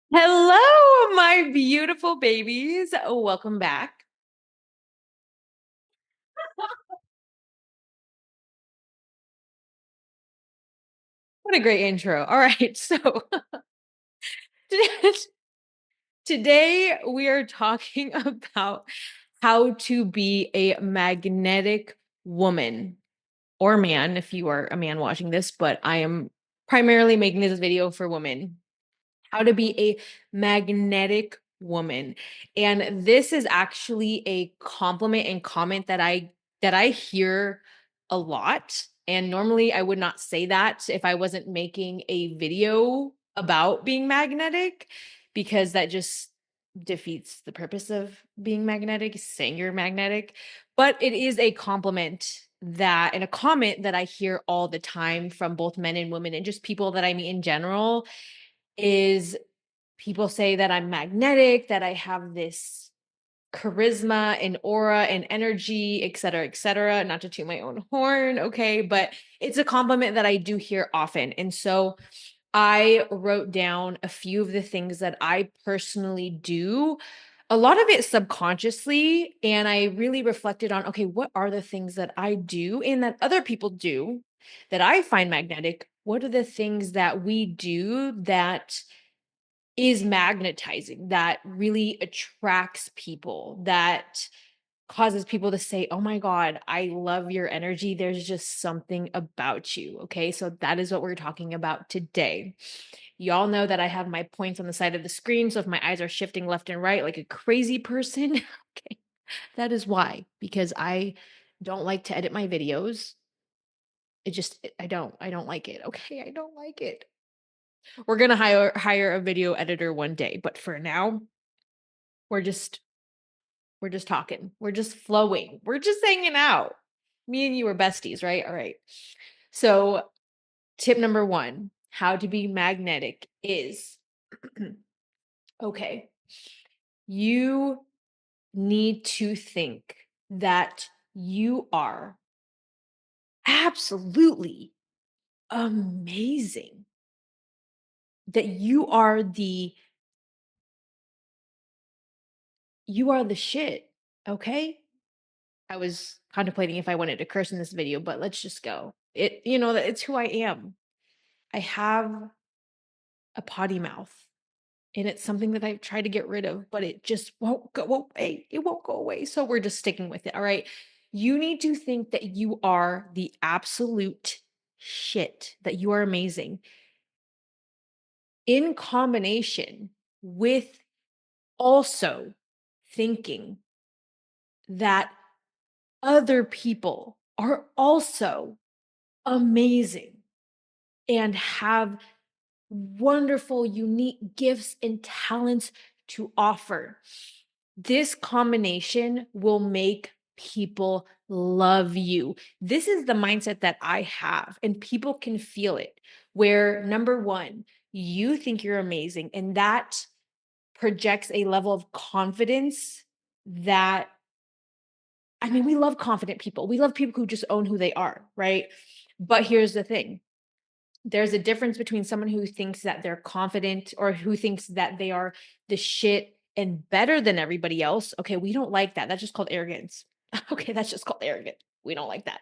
Hello, my beautiful babies. Welcome back. What a great intro. All right. So today we are talking about how to be a magnetic woman or man if you are a man watching this, but I am primarily making this video for women. How to be a magnetic woman. And this is actually a compliment and comment that I hear a lot. And normally I would not say that if I wasn't making a video about being magnetic, because that just defeats the purpose of being magnetic, saying you're magnetic. But it is a compliment that and a comment that I hear all the time from both men and women and just people that I meet in general is people say that I'm magnetic, that I have this charisma and aura and energy, et cetera, et cetera. Not to toot my own horn, okay, but it's a compliment that I do hear often. And so I wrote down a few of the things that I personally do, a lot of it subconsciously. And I really reflected on, okay, what are the things that I do and that other people do that I find magnetic? What are the things that we do that is magnetizing, that really attracts people, that causes people to say, "Oh my god, I love your energy. There's just something about you." Okay? So that is what we're talking about today. Y'all know that I have my points on the side of the screen, so if my eyes are shifting left and right like a crazy person, okay, that is why, because I don't like to edit my videos. I don't like it. Okay? I don't like it. We're gonna hire a video editor one day, but for now, we're just we're just talking. We're just flowing. We're just hanging out. Me and you are besties, right? All right. So, tip number 1, how to be magnetic is okay. You need to think that you are absolutely amazing. That you are the shit, okay? I was contemplating if I wanted to curse in this video, but let's just go. It's who I am. I have a potty mouth and it's something that I've tried to get rid of, but it just won't go away. It won't go away. So we're just sticking with it. All right. You need to think that you are the absolute shit, that you are amazing in combination with also thinking that other people are also amazing and have wonderful, unique gifts and talents to offer. This combination will make people love you. This is the mindset that I have, and people can feel it. Where number one, you think you're amazing, and that projects a level of confidence that, I mean, we love confident people. We love people who just own who they are, right? But here's the thing, there's a difference between someone who thinks that they're confident or who thinks that they are the shit and better than everybody else. Okay, we don't like that. That's just called arrogance. Okay, that's just called arrogant. We don't like that.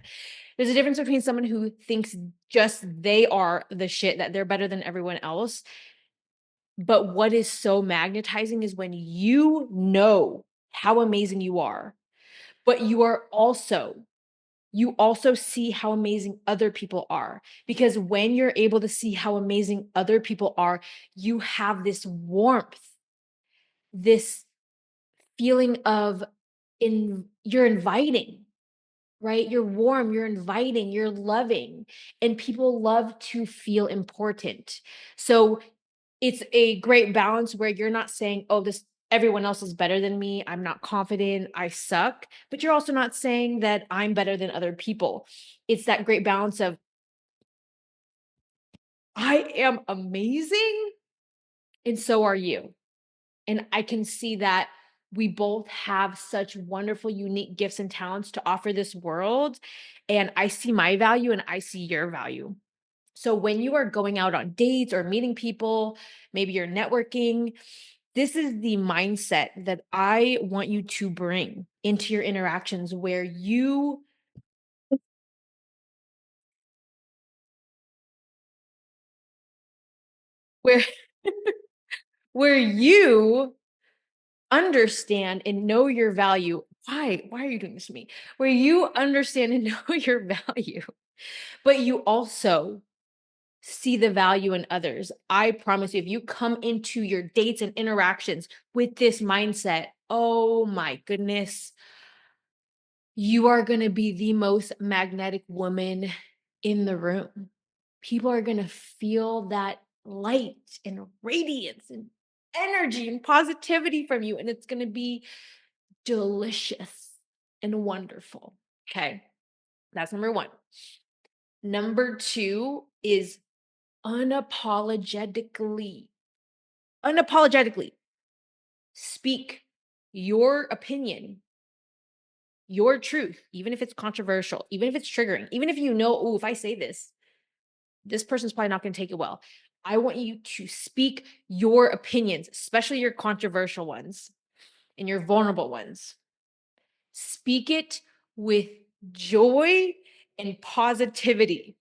There's a difference between someone who thinks just they are the shit, that they're better than everyone else. But what is so magnetizing is when you know how amazing you are, but you also see how amazing other people are, because when you're able to see how amazing other people are, you have this warmth, this feeling of you're inviting, right? You're warm, you're inviting, you're loving, and people love to feel important. So it's a great balance where you're not saying, "Oh, this everyone else is better than me. I'm not confident. I suck." But you're also not saying that I'm better than other people. It's that great balance of, "I am amazing and so are you." And I can see that we both have such wonderful, unique gifts and talents to offer this world. And I see my value and I see your value. So when you are going out on dates or meeting people, maybe you're networking, this is the mindset that I want you to bring into your interactions where where you understand and know your value. Why are you doing this to me? Where you understand and know your value, but you also see the value in others. I promise you, if you come into your dates and interactions with this mindset, oh my goodness, you are going to be the most magnetic woman in the room. People are going to feel that light and radiance and energy and positivity from you. And it's going to be delicious and wonderful. Okay. That's number one. Number two is unapologetically, unapologetically speak your opinion, your truth, even if it's controversial, even if it's triggering, even if you know, oh, if I say this, this person's probably not going to take it well. I want you to speak your opinions, especially your controversial ones and your vulnerable ones. Speak it with joy and positivity.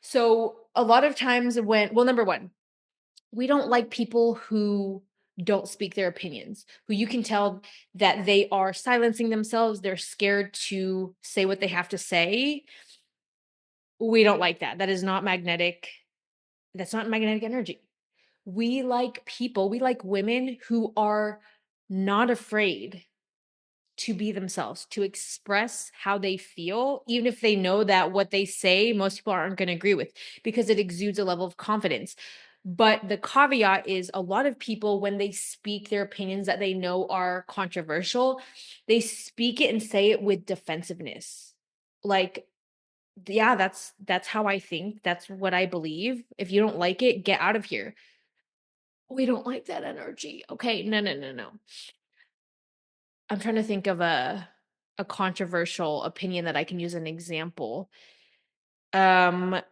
So, a lot of times well, number one, we don't like people who don't speak their opinions, who you can tell that they are silencing themselves. They're scared to say what they have to say. We don't like that. That is not magnetic. That's not magnetic energy. We like women who are not afraid to be themselves, to express how they feel, even if they know that what they say, most people aren't going to agree with, because it exudes a level of confidence. But the caveat is a lot of people, when they speak their opinions that they know are controversial, they speak it and say it with defensiveness. Like, yeah, that's how I think. That's what I believe. If you don't like it, get out of here. We don't like that energy. Okay, no, no, no, no. I'm trying to think of a controversial opinion that I can use an example. I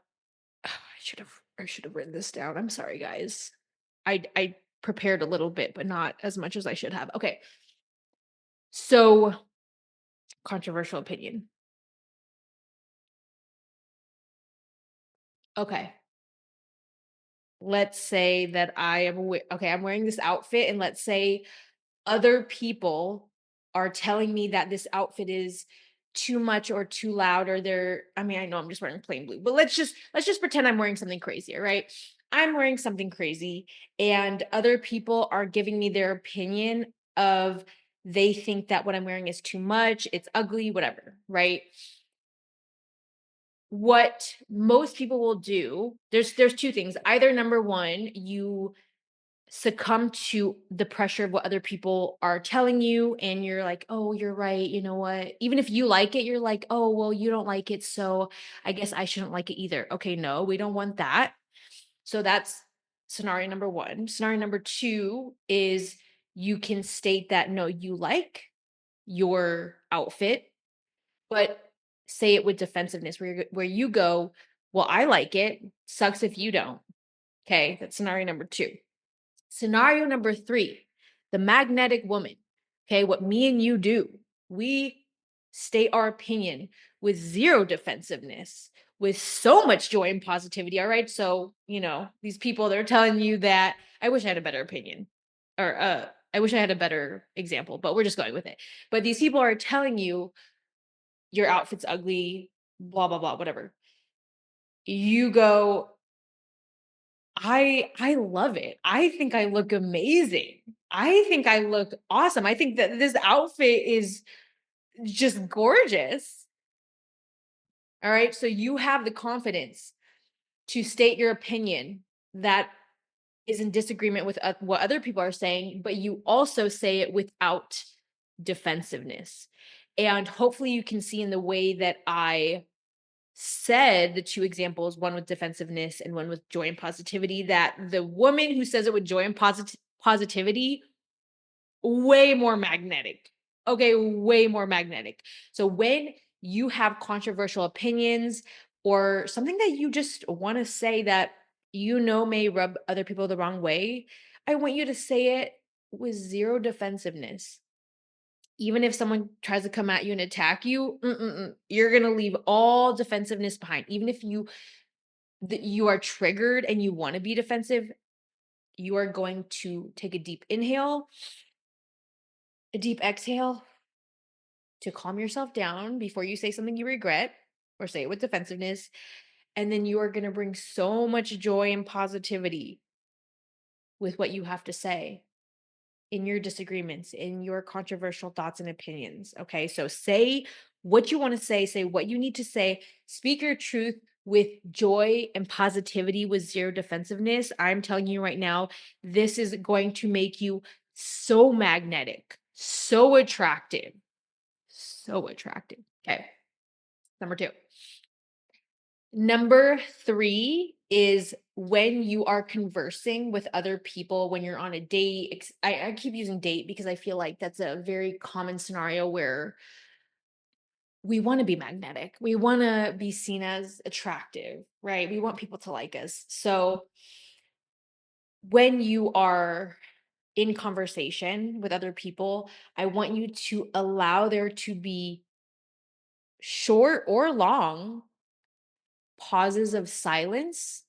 should have written this down. I'm sorry, guys. I prepared a little bit, but not as much as I should have. Okay. So, controversial opinion. Okay. Let's say that I'm wearing this outfit, and let's say other people are telling me that this outfit is too much or too loud, or I know I'm just wearing plain blue, but let's just pretend I'm wearing something crazy, all right? I'm wearing something crazy and other people are giving me their opinion of they think that what I'm wearing is too much, it's ugly, whatever, right? What most people will do, there's two things. Either number one, you succumb to the pressure of what other people are telling you and you're like, "Oh, you're right. You know what?" Even if you like it, you're like, "Oh, well, you don't like it, so I guess I shouldn't like it either." Okay, no, we don't want that. So that's scenario number 1. Scenario number 2 is you can state that no, you like your outfit, but say it with defensiveness where you go, "Well, I like it. Sucks if you don't." Okay, that's scenario number 2. Scenario number 3, the magnetic woman. Okay, what me and you do, we state our opinion with zero defensiveness, with so much joy and positivity. All right. So, these people, they're telling you that I wish I had a better opinion or I wish I had a better example, but we're just going with it. But these people are telling you your outfit's ugly, blah, blah, blah, whatever. You go, I love it. I think I look amazing. I think I look awesome. I think that this outfit is just gorgeous. All right? So you have the confidence to state your opinion that is in disagreement with what other people are saying, but you also say it without defensiveness. And hopefully you can see in the way that I said the two examples, one with defensiveness and one with joy and positivity, that the woman who says it with joy and positivity, way more magnetic. Okay, way more magnetic. So when you have controversial opinions, or something that you just want to say that may rub other people the wrong way, I want you to say it with zero defensiveness. Even if someone tries to come at you and attack you, you're going to leave all defensiveness behind. Even if you are triggered and you want to be defensive, you are going to take a deep inhale, a deep exhale to calm yourself down before you say something you regret or say it with defensiveness. And then you are going to bring so much joy and positivity with what you have to say in your disagreements, in your controversial thoughts and opinions. Okay. So say what you want to say what you need to say, speak your truth with joy and positivity with zero defensiveness. I'm telling you right now, this is going to make you so magnetic, so attractive, so attractive. Okay. Number two. Number three is when you are conversing with other people, when you're on a date. I keep using date because I feel like that's a very common scenario where we want to be magnetic. We want to be seen as attractive, right? We want people to like us. So when you are in conversation with other people, I want you to allow there to be short or long pauses of silence.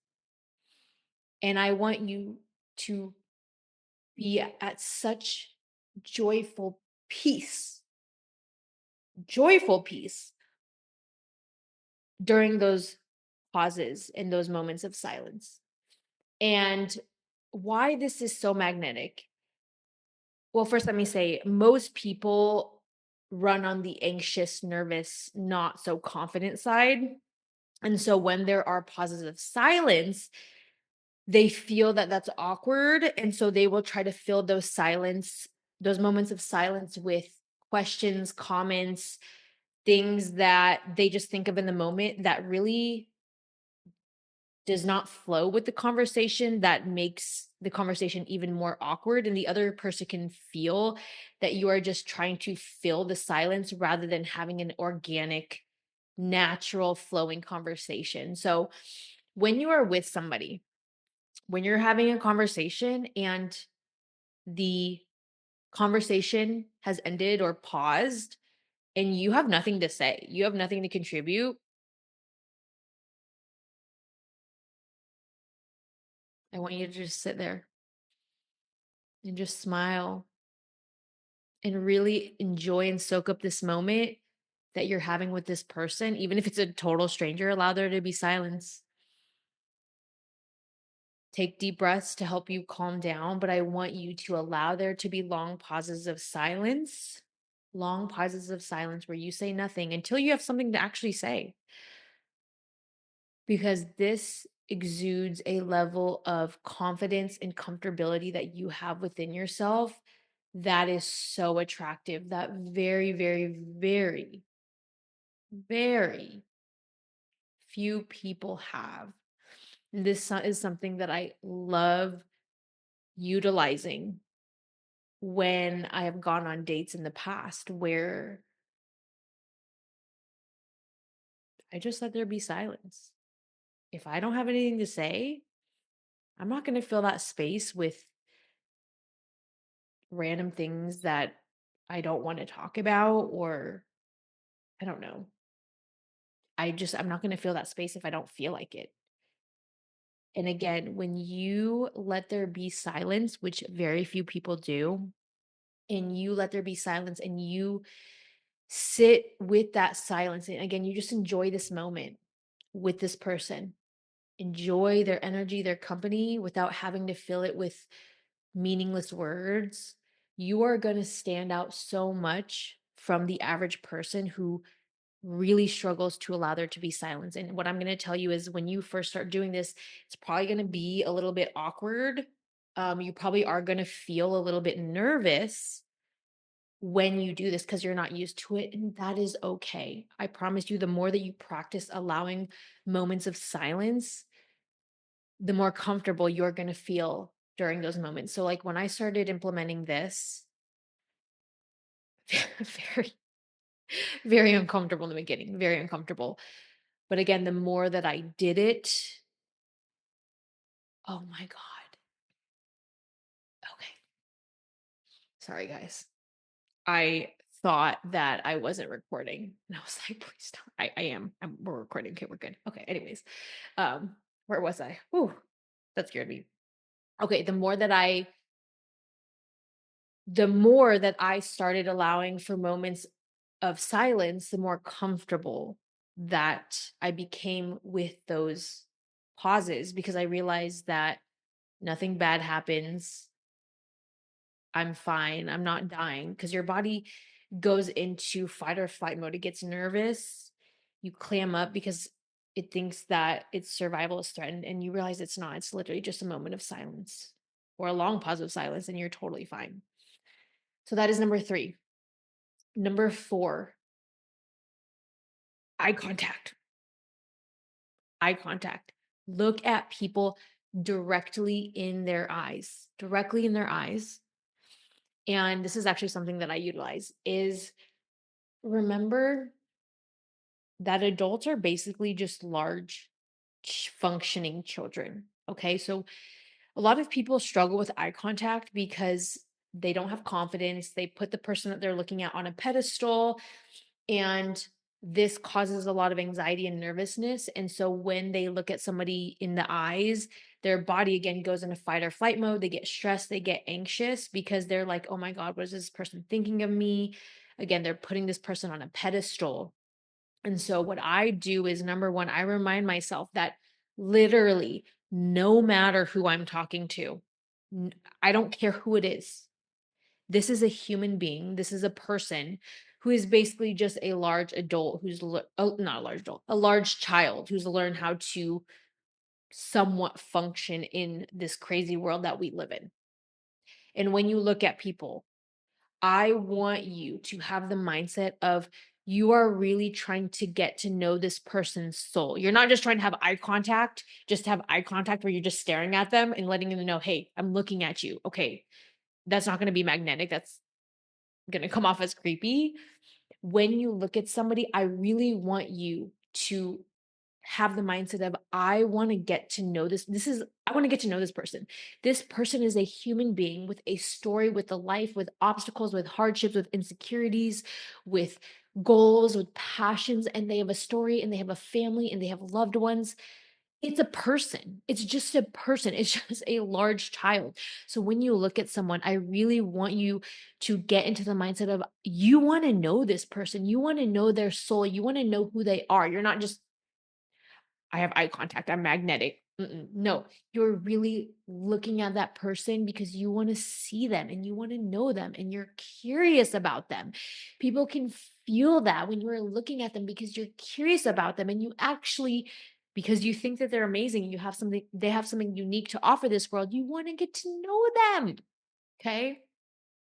And I want you to be at such joyful peace, joyful peace during those pauses and those moments of silence. And why this is so magnetic. Well, first, let me say most people run on the anxious, nervous, not so confident side. And so when there are pauses of silence, they feel that that's awkward, and so they will try to fill those moments of silence with questions, comments, things that they just think of in the moment that really does not flow with the conversation, that makes the conversation even more awkward, and the other person can feel that you are just trying to fill the silence rather than having an organic, natural flowing conversation. So when you are with somebody, when you're having a conversation and the conversation has ended or paused and you have nothing to say, you have nothing to contribute, I want you to just sit there and just smile and really enjoy and soak up this moment that you're having with this person. Even if it's a total stranger, allow there to be silence. Take deep breaths to help you calm down, but I want you to allow there to be long pauses of silence where you say nothing until you have something to actually say. Because this exudes a level of confidence and comfortability that you have within yourself that is so attractive, that very, very, very, very few people have. Is something that I love utilizing when I have gone on dates in the past where I just let there be silence. If I don't have anything to say, I'm not going to fill that space with random things that I don't want to talk about, or I don't know. I'm not going to fill that space if I don't feel like it. And again, when you let there be silence, which very few people do, and you let there be silence and you sit with that silence, and again, you just enjoy this moment with this person, enjoy their energy, their company without having to fill it with meaningless words, you are going to stand out so much from the average person who really struggles to allow there to be silence. And what I'm going to tell you is when you first start doing this, it's probably going to be a little bit awkward. You probably are going to feel a little bit nervous when you do this because you're not used to it. And that is okay. I promise you, the more that you practice allowing moments of silence, the more comfortable you're going to feel during those moments. So, like when I started implementing this, very, very uncomfortable in the beginning, very uncomfortable. But again, the more that I did it, oh my God. Okay. Sorry, guys. I thought that I wasn't recording. And I was like, please don't. I am. We're recording. Okay, we're good. Okay. Anyways, where was I? Ooh, that scared me. Okay, the more that I started allowing for moments of silence, the more comfortable that I became with those pauses because I realized that nothing bad happens. I'm fine. I'm not dying because your body goes into fight or flight mode. It gets nervous. You clam up because it thinks that its survival is threatened, and you realize it's not. It's literally just a moment of silence or a long pause of silence, and you're totally fine. So that is number three. Number four, eye contact. Eye contact. Look at people directly in their eyes, directly in their eyes. And this is actually something that I utilize is remember that adults are basically just large functioning children. Okay. So a lot of people struggle with eye contact because they don't have confidence. They put the person that they're looking at on a pedestal, and this causes a lot of anxiety and nervousness. And so when they look at somebody in the eyes, their body again goes into fight or flight mode. They get stressed, they get anxious because they're like, oh my God, what is this person thinking of me? Again, they're putting this person on a pedestal. And so what I do is number one, I remind myself that literally no matter who I'm talking to, n- I don't care who it is. This is a human being. This is a person who is basically just a large adult oh, not a large adult, a large child who's learned how to somewhat function in this crazy world that we live in. And when you look at people, I want you to have the mindset of you are really trying to get to know this person's soul. You're not just trying to have eye contact, just have eye contact where you're just staring at them and letting them know, hey, I'm looking at you. Okay, that's not going to be magnetic. That's going to come off as creepy. When you look at somebody, I really want you to have the mindset of I want to get to know I want to get to know this person. This person is a human being with a story, with a life, with obstacles, with hardships, with insecurities, with goals, with passions, and they have a story and they have a family and they have loved ones. It's a person. It's just a person. It's just a large child. So when you look at someone, I really want you to get into the mindset of you want to know this person. You want to know their soul. You want to know who they are. You're not just I have eye contact, I'm magnetic. No, you're really looking at that person because you want to see them and you want to know them and you're curious about them. People can feel that when you're looking at them because you're curious about them and you actually, because you think that they're amazing, they have something unique to offer this world, you want to get to know them. Okay.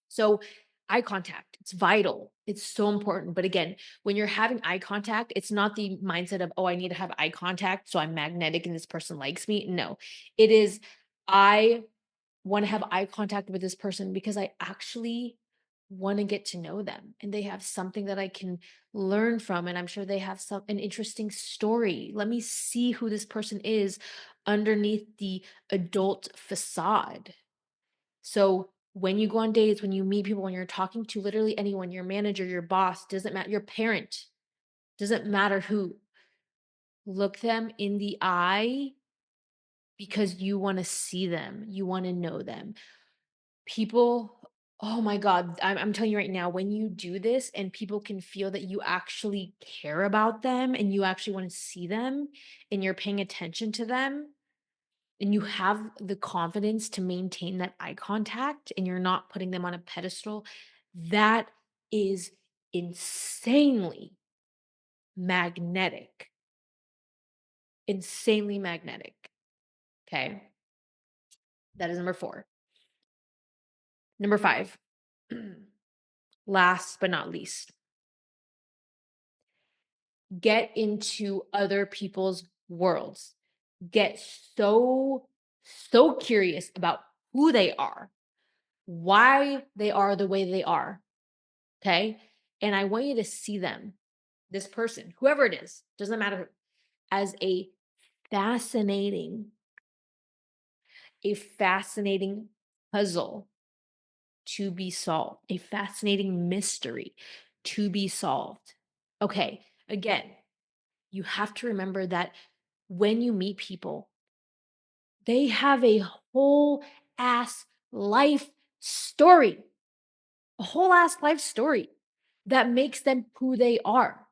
So, eye contact, it's vital. It's so important. But again, when you're having eye contact, it's not the mindset of, oh, I need to have eye contact so I'm magnetic and this person likes me. No, it is, I want to have eye contact with this person because I actually want to get to know them and they have something that I can learn from. And I'm sure they have an interesting story. Let me see who this person is underneath the adult facade. So when you go on dates, when you meet people, when you're talking to literally anyone, your manager, your boss, doesn't matter, your parent, doesn't matter who, look them in the eye because you want to see them, you want to know them. People, oh my God, I'm telling you right now, when you do this and people can feel that you actually care about them and you actually want to see them and you're paying attention to them, and you have the confidence to maintain that eye contact and you're not putting them on a pedestal, that is insanely magnetic. Insanely magnetic. Okay. That is number four. Number five, last but not least, get into other people's worlds. Get so curious about who they are, why they are the way they are. Okay. And I want you to see them, this person, whoever it is, doesn't matter who. as fascinating, a fascinating puzzle to be solved, a fascinating mystery to be solved. Okay, again, you have to remember that when you meet people, they have a whole ass life story, a whole ass life story that makes them who they are.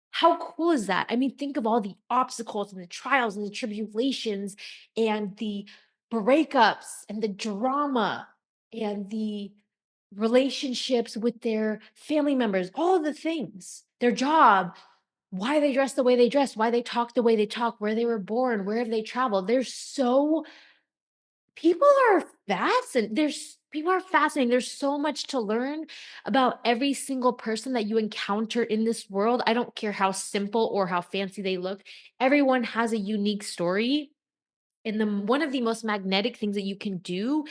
How cool is that? I mean, think of all the obstacles and the trials and the tribulations and the breakups and the drama and the relationships with their family members, all the things, their job, why they dress the way they dress, why they talk the way they talk, where they were born, where have they traveled. There's so people are people are fascinating. There's so much to learn about every single person that you encounter in this world. I don't care how simple or how fancy they look. Everyone has a unique story. And one of the most magnetic things that you can do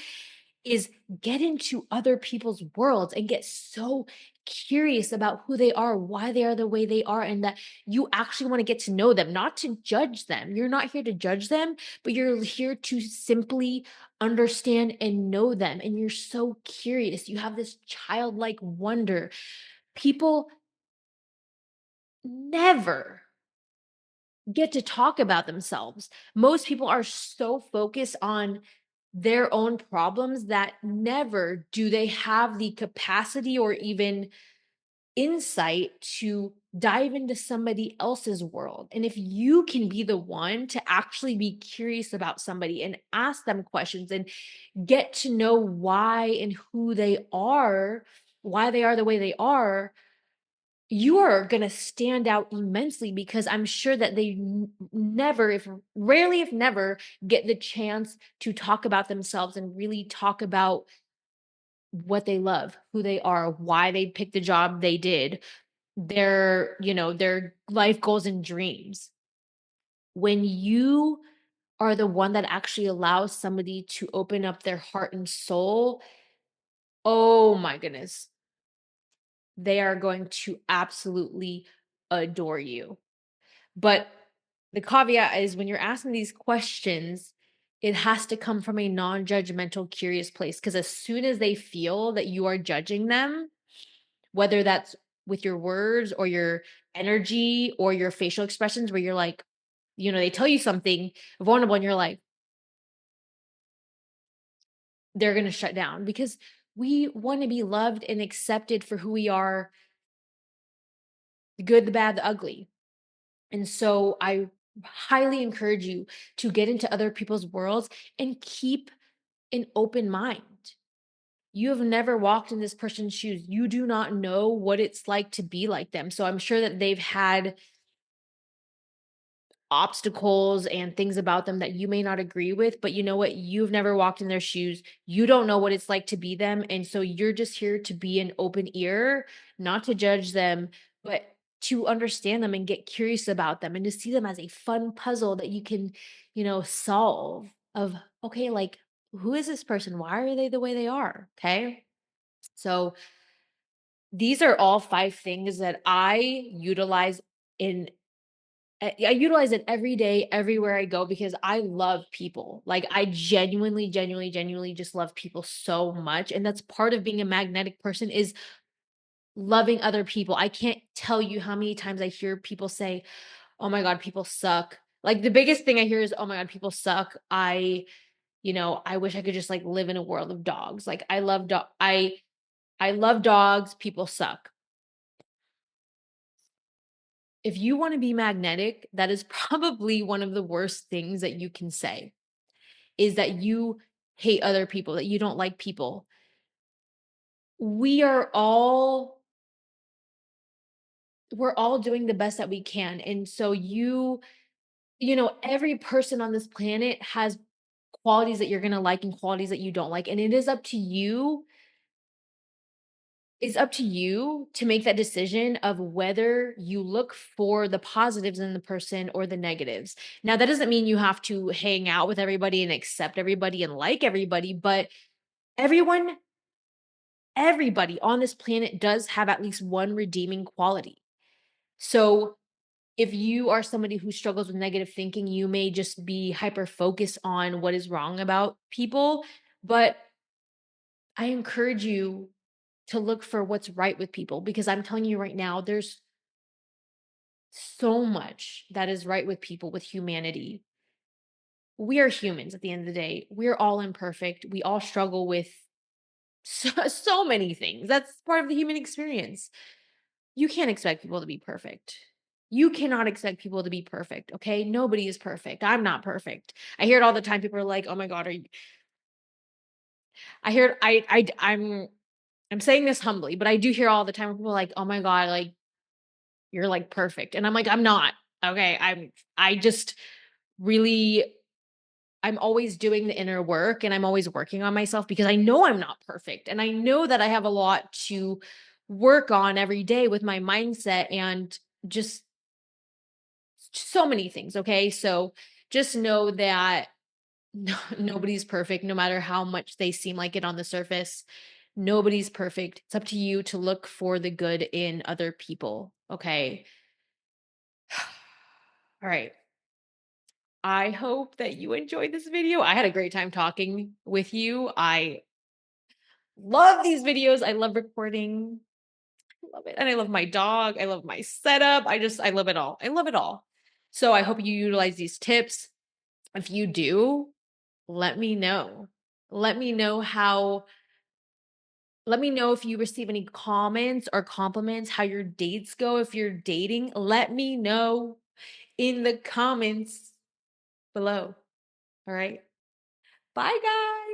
is get into other people's worlds and get so curious about who they are, why they are the way they are, and that you actually want to get to know them, not to judge them. You're not here to judge them, but you're here to simply understand and know them. And you're so curious. You have this childlike wonder. People never get to talk about themselves. Most people are so focused on their own problems that never do they have the capacity or even insight to dive into somebody else's world. And if you can be the one to actually be curious about somebody and ask them questions and get to know why and who they are, why they are the way they are, you are going to stand out immensely because I'm sure that they never, if rarely, if never, get the chance to talk about themselves and really talk about what they love, who they are, why they picked the job they did, their life goals and dreams. When you are the one that actually allows somebody to open up their heart and soul, oh my goodness, they are going to absolutely adore you. But the caveat is when you're asking these questions, it has to come from a non-judgmental, curious place. Because as soon as they feel that you are judging them, whether that's with your words or your energy or your facial expressions, where you're like, they tell you something vulnerable and you're like, they're going to shut down because we want to be loved and accepted for who we are, the good, the bad, the ugly. And so I highly encourage you to get into other people's worlds and keep an open mind. You have never walked in this person's shoes. You do not know what it's like to be like them. So I'm sure that they've had obstacles and things about them that you may not agree with, but you know what? You've never walked in their shoes. You don't know what it's like to be them. And so you're just here to be an open ear, not to judge them, but to understand them and get curious about them and to see them as a fun puzzle that you can, solve of, okay, like, who is this person? Why are they the way they are? Okay. So these are all five things that I utilize in I utilize it every day, everywhere I go because I love people. Like I genuinely, genuinely, genuinely just love people so much. And that's part of being a magnetic person is loving other people. I can't tell you how many times I hear people say, "Oh my God, people suck." Like the biggest thing I hear is, "Oh my God, people suck." I wish I could just like live in a world of dogs. Like I love dogs, people suck. If you want to be magnetic, that is probably one of the worst things that you can say is that you hate other people, that you don't like people. We are all we're all doing the best that we can. And so every person on this planet has qualities that you're going to like and qualities that you don't like. And it is up to you. It's up to you to make that decision of whether you look for the positives in the person or the negatives. Now, that doesn't mean you have to hang out with everybody and accept everybody and like everybody, but everyone everybody on this planet does have at least one redeeming quality. So if you are somebody who struggles with negative thinking, you may just be hyper focused on what is wrong about people. But I encourage you to look for what's right with people because I'm telling you right now, there's so much that is right with people, with humanity. We are humans at the end of the day. We're all imperfect. We all struggle with so many things. That's part of the human experience. You can't expect people to be perfect. You cannot expect people to be perfect, okay? Nobody is perfect. I'm not perfect. I hear it all the time. People are like, "Oh my god, are you?" I hear it. I'm saying this humbly, but I do hear all the time where people are like, "Oh my god, like you're like perfect," and I'm like, "I'm not." Okay, I just really I'm always doing the inner work and I'm always working on myself because I know I'm not perfect. And I know that I have a lot to work on every day with my mindset and just so many things. Okay. So just know that nobody's perfect, no matter how much they seem like it on the surface. Nobody's perfect. It's up to you to look for the good in other people. Okay. All right. I hope that you enjoyed this video. I had a great time talking with you. I love these videos. I love recording. I love it. And I love my dog. I love my setup. I love it all. I love it all. So I hope you utilize these tips. If you do, let me know. Let me know how, let me know if you receive any comments or compliments, how your dates go. If you're dating, let me know in the comments below. All right. Bye, guys.